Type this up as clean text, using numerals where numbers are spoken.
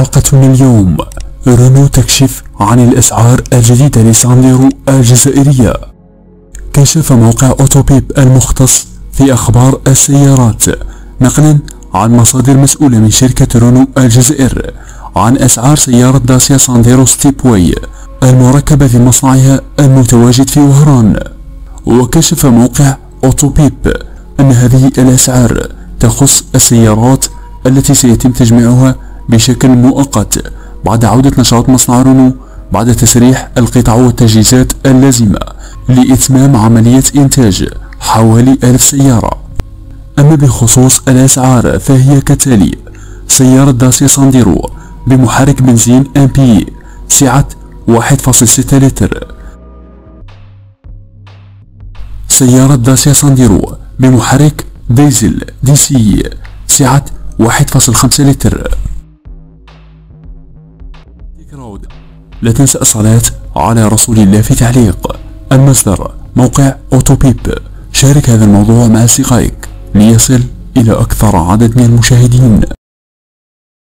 حلقتنا اليوم: رونو تكشف عن الأسعار الجديدة لسانديرو الجزائرية. كشف موقع أوتوبيب المختص في أخبار السيارات نقلا عن مصادر مسؤولة من شركة رونو الجزائر عن أسعار سيارة داسيا سانديرو ستيبواي المركبة في مصنعها المتواجد في وهران. وكشف موقع أوتوبيب أن هذه الأسعار تخص السيارات التي سيتم تجميعها بشكل مؤقت بعد عودة نشاط مصنع رونو بعد تسريح القطع والتجهيزات اللازمة لإتمام عملية إنتاج حوالي 1000 سيارة. أما بخصوص الأسعار فهي كالتالي: سيارة داسيا سانديرو بمحرك بنزين MPE سعة 1.6 لتر. سيارة داسيا سانديرو بمحرك ديزل DC سعة 1.5 لتر. لا تنسى الصلاة على رسول الله في تعليق. المصدر: موقع أوتوبيب. شارك هذا الموضوع مع أصدقائك ليصل إلى أكثر عدد من المشاهدين.